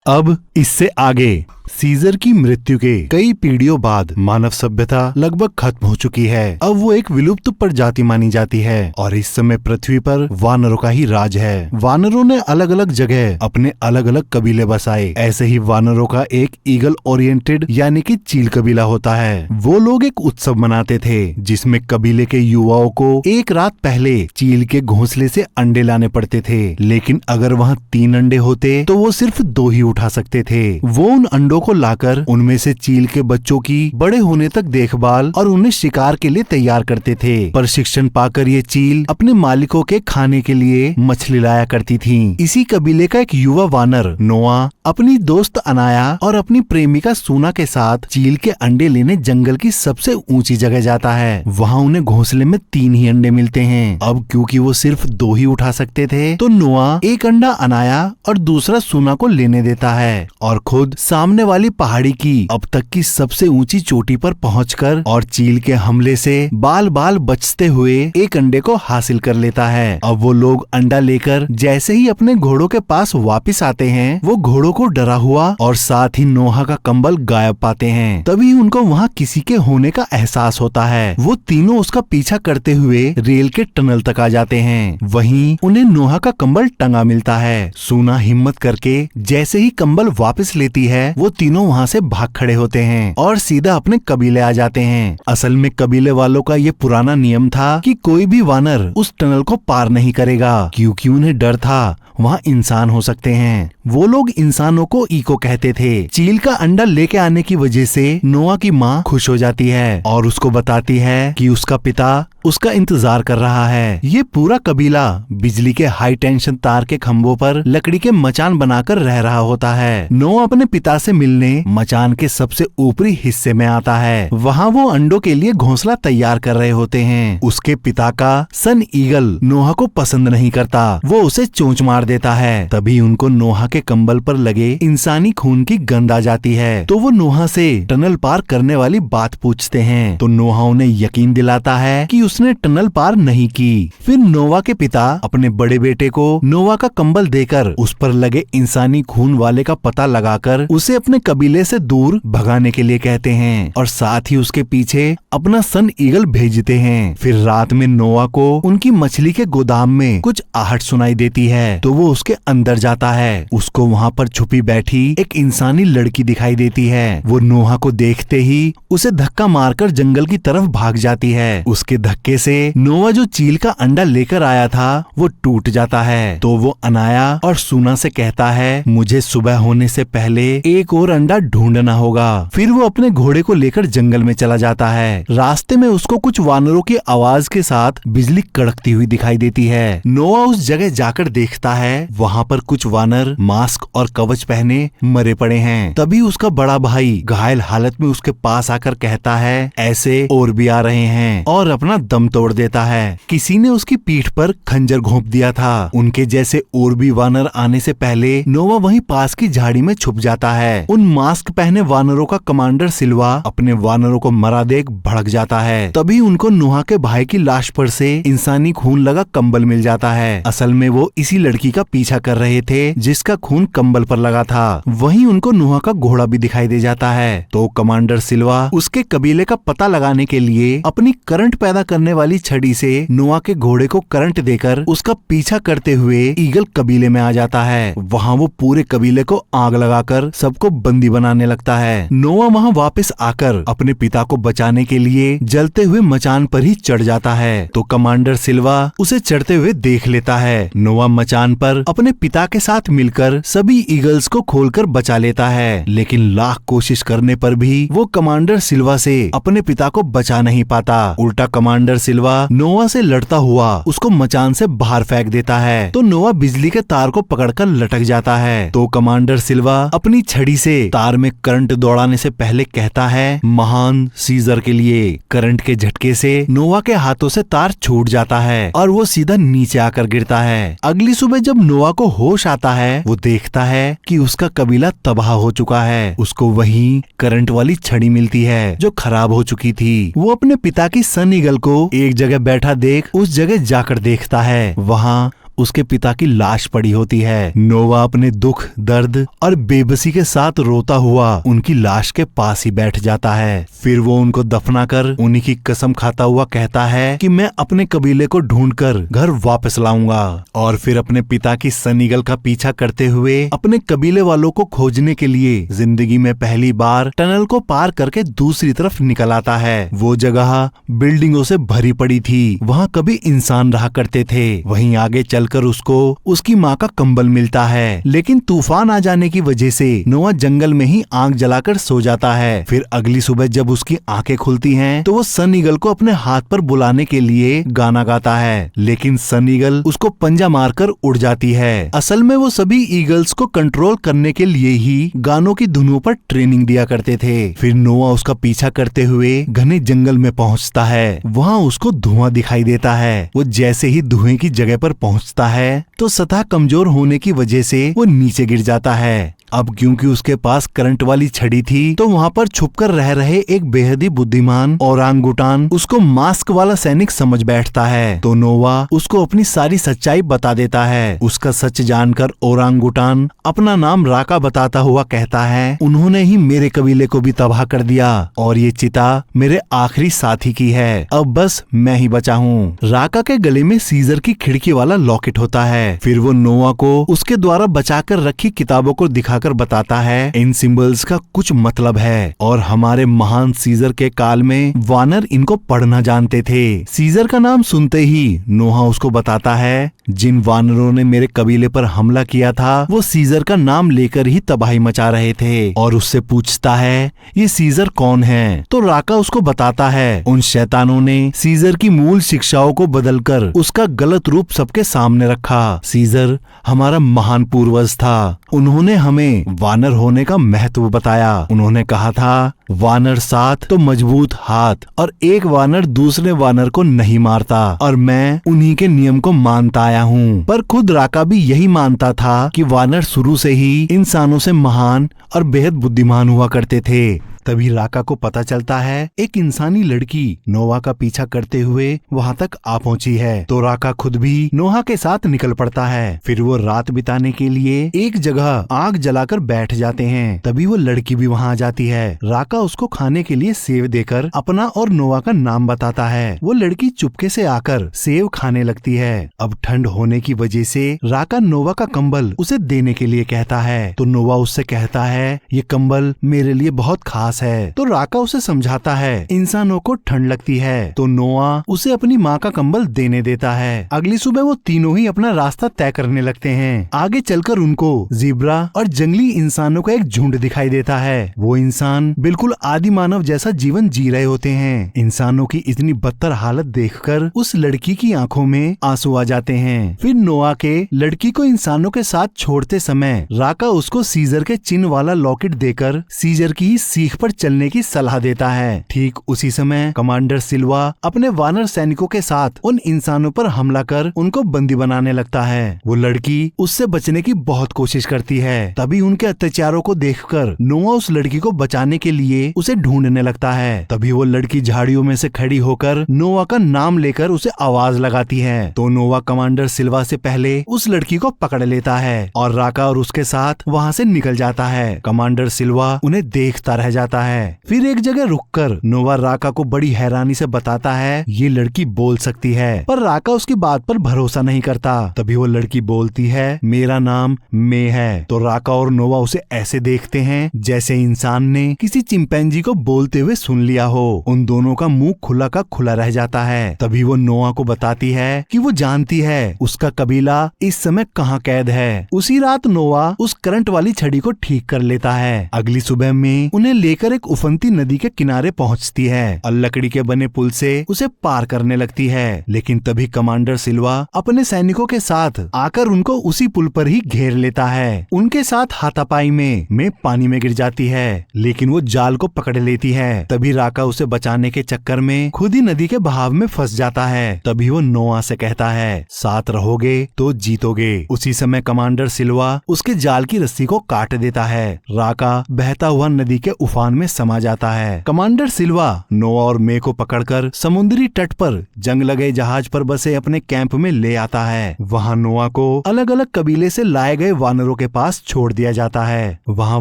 अब इससे आगे सीजर की मृत्यु के कई पीढ़ियों बाद मानव सभ्यता लगभग खत्म हो चुकी है। अब वो एक विलुप्त प्रजाति मानी जाती है और इस समय पृथ्वी पर वानरों का ही राज है। वानरों ने अलग अलग जगह अपने अलग अलग कबीले बसाए। ऐसे ही वानरों का एक ईगल ओरिएंटेड यानी कि चील कबीला होता है। वो लोग एक उत्सव मनाते थे जिसमें कबीले के युवाओं को एक रात पहले चील के घोंसले से अंडे लाने पड़ते थे, लेकिन अगर वहाँ 3 अंडे होते तो वो सिर्फ 2 ही उठा सकते थे। वो उन अंडों को लाकर उनमें से चील के बच्चों की बड़े होने तक देखभाल और उन्हें शिकार के लिए तैयार करते थे। प्रशिक्षण पाकर ये चील अपने मालिकों के खाने के लिए मछली लाया करती थीं। इसी कबीले का एक युवा वानर नोआ अपनी दोस्त अनाया और अपनी प्रेमिका सूना के साथ चील के अंडे लेने जंगल की सबसे ऊंची जगह जाता है। वहाँ उन्हें घोंसले में 3 ही अंडे मिलते हैं। अब क्योंकि वो सिर्फ 2 ही उठा सकते थे तो नोआ एक अंडा अनाया और दूसरा सूना को लेने देता है और खुद सामने वाली पहाड़ी की अब तक की सबसे ऊंची चोटी पर पहुंचकर और चील के हमले से बाल बाल बचते हुए एक अंडे को हासिल कर लेता है। अब वो लोग अंडा लेकर जैसे ही अपने घोड़ों के पास वापस आते हैं, वो घोड़ों को डरा हुआ और साथ ही नोहा का कंबल गायब पाते हैं। तभी उनको वहाँ किसी के होने का एहसास होता है। वो तीनों उसका पीछा करते हुए रेल के टनल तक आ जाते हैं। वहीं उन्हें नोहा का कंबल टंगा मिलता है। सूना हिम्मत करके जैसे ही कंबल वापस लेती है, वो तीनों वहाँ से भाग खड़े होते हैं और सीधा अपने कबीले आ जाते हैं। असल में कबीले वालों का ये पुराना नियम था कि कोई भी वानर उस टनल को पार नहीं करेगा, क्योंकि उन्हें डर था वहाँ इंसान हो सकते हैं। वो लोग इंसानों को इको कहते थे। चील का अंडा लेके आने की वजह से नोआ की माँ खुश हो जाती है और उसको बताती है कि उसका पिता उसका इंतजार कर रहा है। ये पूरा कबीला बिजली के हाई टेंशन तार के खंभों पर लकड़ी के मचान बनाकर रह रहा होता है। नोआ अपने पिता से मिलने मचान के सबसे ऊपरी हिस्से में आता है। वहाँ वो अंडों के लिए घोंसला तैयार कर रहे होते हैं। उसके पिता का सन ईगल नोहा को पसंद नहीं करता। वो उसे चोंच मार देता है। तभी उनको नोहा के कंबल पर लगे इंसानी खून की गंध आ जाती है। तो वो नोहा से टनल पार करने वाली बात पूछते हैं। तो नोहा उन्हें यकीन दिलाता है कि उसने टनल पार नहीं की। फिर नोवा के पिता अपने बड़े बेटे को नोवा का कंबल देकर उस पर लगे इंसानी खून वाले का पता लगाकर उसे अपने कबीले से दूर भगाने के लिए कहते हैं और साथ ही उसके पीछे अपना सन ईगल भेजते हैं। फिर रात में नोवा को उनकी मछली के गोदाम में कुछ आहट सुनाई देती है तो वो उसके अंदर जाता है। उसको वहाँ पर छुपी बैठी एक इंसानी लड़की दिखाई देती है। वो नोहा को देखते ही उसे धक्का मारकर जंगल की तरफ भाग जाती है। उसके धक्के से नोवा जो चील का अंडा लेकर आया था वो टूट जाता है। तो वो अनाया और सूना से कहता है, मुझे सुबह होने से पहले एक और अंडा ढूंढना होगा। फिर वो अपने घोड़े को लेकर जंगल में चला जाता है। रास्ते में उसको कुछ वानरों की आवाज के साथ बिजली कड़कती हुई दिखाई देती है। नोवा उस जगह जाकर देखता है, वहाँ पर कुछ वानर मास्क और कवच पहने मरे पड़े हैं। तभी उसका बड़ा भाई घायल हालत में उसके पास आकर कहता है, ऐसे और भी आ रहे हैं, और अपना दम तोड़ देता है। किसी ने उसकी पीठ पर खंजर घोंप दिया था। उनके जैसे और भी वानर आने से पहले नोवा वहीं पास की झाड़ी में छुप जाता है। उन मास्क पहने वानरों का कमांडर सिल्वा अपने वानरों को मरा देख भड़क जाता है। तभी उनको नोहा के भाई की लाश पर से इंसानी खून लगा कंबल मिल जाता है। असल में वो इसी लड़की का पीछा कर रहे थे जिसका खून कंबल पर लगा था। वहीं उनको नोहा का घोड़ा भी दिखाई दे जाता है। तो कमांडर सिल्वा उसके कबीले का पता लगाने के लिए अपनी करंट पैदा करने वाली छड़ी से नोआ के घोड़े को करंट देकर उसका पीछा करते हुए ईगल कबीले में आ जाता है। वहाँ वो पूरे कबीले को आग लगाकर सबको बंदी बनाने लगता है। नोआ वहाँ वापस आकर अपने पिता को बचाने के लिए जलते हुए मचान पर ही चढ़ जाता है। तो कमांडर सिल्वा उसे चढ़ते हुए देख लेता है। नोआ मचान पर अपने पिता के साथ मिलकर सभी ईगल्स को खोलकर बचा लेता है, लेकिन लाख कोशिश करने पर भी वो कमांडर सिल्वा से अपने पिता को बचा नहीं पाता। उल्टा कमांडर सिल्वा नोआ से लड़ता हुआ उसको मचान से बाहर फेंक देता है। तो नोआ बिजली के तार को पकड़कर लटक जाता है। तो कमांडर सिल्वा अपनी छड़ी से तार में करंट दौड़ाने से पहले कहता है, महान सीजर के लिए। करंट के झटके से नोआ के हाथों से तार छूट जाता है और वो सीधा नीचे आकर गिरता है। अगली सुबह जब नोआ को होश आता है, वो देखता है कि उसका कबीला तबाह हो चुका है। उसको वहीं करंट वाली छड़ी मिलती है जो खराब हो चुकी थी। वो अपने पिता की सन ईगल को एक जगह बैठा देख उस जगह जाकर देखता है। वहाँ उसके पिता की लाश पड़ी होती है। नोवा अपने दुख, दर्द और बेबसी के साथ रोता हुआ उनकी लाश के पास ही बैठ जाता है। फिर वो उनको दफना कर उन्हीं की कसम खाता हुआ कहता है कि मैं अपने कबीले को ढूंढकर घर वापस लाऊंगा। और फिर अपने पिता की सन ईगल का पीछा करते हुए अपने कबीले वालों को खोजने के लिए जिंदगी में पहली बार टनल को पार करके दूसरी तरफ निकल आता है। वो जगह बिल्डिंगों से भरी पड़ी थी, वहाँ कभी इंसान रहा करते थे। वहीं आगे चलकर उसको उसकी माँ का कंबल मिलता है, लेकिन तूफान आ जाने की वजह से नोआ जंगल में ही आग जलाकर सो जाता है। फिर अगली सुबह जब उसकी आंखें खुलती हैं, तो वो सन ईगल को अपने हाथ पर बुलाने के लिए गाना गाता है, लेकिन सन ईगल उसको पंजा मारकर उड़ जाती है। असल में वो सभी ईगल्स को कंट्रोल करने के लिए ही गानों की धुनों पर ट्रेनिंग दिया करते थे। फिर नोआ उसका पीछा करते हुए घने जंगल में पहुंचता है। वहाँ उसको धुआं दिखाई देता है। वो जैसे ही धुएं की जगह पर पहुंचता है तो सतह कमजोर होने की वजह से वो नीचे गिर जाता है। अब क्योंकि उसके पास करंट वाली छड़ी थी, तो वहाँ पर छुपकर रह रहे एक बेहद ही बुद्धिमान ओरांगुटान उसको मास्क वाला सैनिक समझ बैठता है। तो नोवा उसको अपनी सारी सच्चाई बता देता है। उसका सच जानकर ओरांगुटान अपना नाम राका बताता हुआ कहता है, उन्होंने ही मेरे कबीले को भी तबाह कर दिया और ये चिता मेरे आखिरी साथी की है। अब बस मैं ही बचा हूँ। राका के गले में सीजर की खिड़की वाला लॉकेट होता है। फिर वो नोवा को उसके द्वारा बचाकर रखी किताबों को दिखाकर बताता है, इन सिंबल्स का कुछ मतलब है और हमारे महान सीजर के काल में वानर इनको पढ़ना जानते थे। सीजर का नाम सुनते ही नोहा उसको बताता है, जिन वानरों ने मेरे कबीले पर हमला किया था वो सीजर का नाम लेकर ही तबाही मचा रहे थे। और उससे पूछता है, ये सीजर कौन है? तो राका उसको बताता है, उन शैतानों ने सीजर की मूल शिक्षाओं को बदलकर उसका गलत रूप सबके सामने रखा। सीजर हमारा महान पूर्वज था। उन्होंने हमें वानर होने का महत्व बताया। उन्होंने कहा था, वानर साथ तो मजबूत हाथ, और एक वानर दूसरे वानर को नहीं मारता। और मैं उन्हीं के नियम को मानता आया हूँ। पर खुद राका भी यही मानता था कि वानर शुरू से ही इंसानों से महान और बेहद बुद्धिमान हुआ करते थे। तभी राका को पता चलता है एक इंसानी लड़की नोवा का पीछा करते हुए वहाँ तक आ पहुँची है। तो राका खुद भी नोहा के साथ निकल पड़ता है। फिर वो रात बिताने के लिए एक जगह आग जलाकर बैठ जाते हैं। तभी वो लड़की भी वहाँ आ जाती है। राका उसको खाने के लिए सेव देकर अपना और नोवा का नाम बताता है। वो लड़की चुपके से आकर सेव खाने लगती है। अब ठंड होने की वजह से राका नोवा का कंबल उसे देने के लिए कहता है। तो नोवा उससे कहता है, ये कंबल मेरे लिए बहुत खास है। तो राका उसे समझाता है, इंसानों को ठंड लगती है। तो नोआ उसे अपनी माँ का कंबल देने देता है। अगली सुबह वो तीनों ही अपना रास्ता तय करने लगते हैं। आगे चलकर उनको ज़ेब्रा और जंगली इंसानों का एक झुंड दिखाई देता है। वो इंसान बिल्कुल आदि मानव जैसा जीवन जी रहे होते हैं। इंसानों की इतनी बदतर हालत देखकर उस लड़की की आंखों में आंसू आ जाते हैं। फिर नोआ के लड़की को इंसानों के साथ छोड़ते समय राका उसको सीजर के चिन्ह वाला लॉकेट देकर सीजर की ही सीख पर चलने की सलाह देता है। ठीक उसी समय कमांडर सिल्वा अपने वानर सैनिकों के साथ उन इंसानों पर हमला कर उनको बंदी बनाने लगता है। वो लड़की उससे बचने की बहुत कोशिश करती है। तभी उनके अत्याचारों को देखकर नोआ उस लड़की को बचाने के लिए उसे ढूंढने लगता है। तभी वो लड़की झाड़ियों में से खड़ी होकर नोआ का नाम लेकर उसे आवाज लगाती है। तो नोआ कमांडर सिल्वा से पहले उस लड़की को पकड़ लेता है और राका और उसके साथ वहाँ से निकल जाता है। कमांडर सिल्वा उन्हें देखता रह जाता है। फिर एक जगह रुककर नोवा राका को बड़ी हैरानी से बताता है, ये लड़की बोल सकती है। पर राका उसकी बात पर भरोसा नहीं करता। तभी वो लड़की बोलती है, मेरा नाम मे है। तो राका और नोवा उसे ऐसे देखते हैं जैसे इंसान ने किसी चिंपैंजी को बोलते हुए सुन लिया हो। उन दोनों का मुंह खुला का खुला रह जाता है। तभी वो नोआ को बताती है कि वो जानती है उसका कबीला इस समय कहाँ कैद है। उसी रात नोआ उस करंट वाली छड़ी को ठीक कर लेता है। अगली सुबह में उन्हें लेकर एक उफनती नदी के किनारे पहुंचती है और लकड़ी के बने पुल से उसे पार करने लगती है। लेकिन तभी कमांडर सिल्वा अपने सैनिकों के साथ आकर उनको उसी पुल पर ही घेर लेता है। उनके साथ हाथापाई में पानी में गिर जाती है, लेकिन वो जाल को पकड़ लेती है। तभी राका उसे बचाने के चक्कर में खुद ही नदी के बहाव में फंस जाता है। तभी वो नोआ से कहता है, साथ रहोगे तो जीतोगे। उसी समय कमांडर सिल्वा उसके जाल की रस्सी को काट देता है। राका बहता हुआ नदी के उफान मैदान में समा जाता है। कमांडर सिल्वा नोआ और मे को पकड़कर समुद्री तट पर जंग लगे जहाज पर बसे अपने कैंप में ले आता है। वहाँ नोआ को अलग अलग कबीले से लाए गए वानरों के पास छोड़ दिया जाता है। वहाँ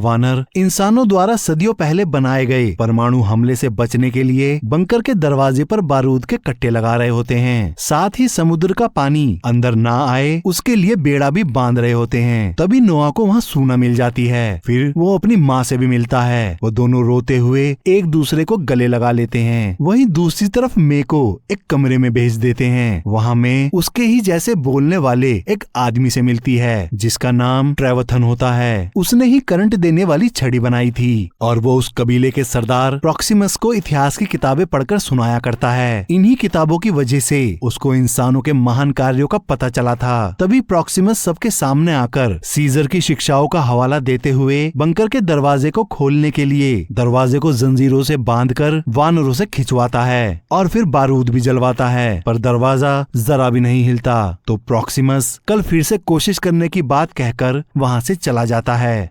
वानर इंसानों द्वारा सदियों पहले बनाए गए परमाणु हमले से बचने के लिए बंकर के दरवाजे पर बारूद के कट्टे लगा रहे होते हैं। साथ ही समुद्र का पानी अंदर ना आए उसके लिए बेड़ा भी बांध रहे होते हैं। तभी नोआ को वहाँ सूना मिल जाती है। फिर वो अपनी माँ से भी मिलता है। वो दोनों रोते हुए एक दूसरे को गले लगा लेते हैं। वहीं दूसरी तरफ मे को एक कमरे में भेज देते हैं। वहाँ मे उसके ही जैसे बोलने वाले एक आदमी से मिलती है जिसका नाम ट्रेवथन होता है। उसने ही करंट देने वाली छड़ी बनाई थी और वो उस कबीले के सरदार प्रॉक्सिमस को इतिहास की किताबें पढ़कर सुनाया करता है। इन्हीं किताबों की वजह से उसको इंसानों के महान कार्यों का पता चला था। तभी प्रॉक्सिमस सबके सामने आकर सीजर की शिक्षाओं का हवाला देते हुए बंकर के दरवाजे को खोलने के लिए दरवाजे को जंजीरों से बांधकर वानरों से खिंचवाता है और फिर बारूद भी जलवाता है, पर दरवाजा जरा भी नहीं हिलता। तो प्रॉक्सिमस कल फिर से कोशिश करने की बात कहकर वहाँ से चला जाता है।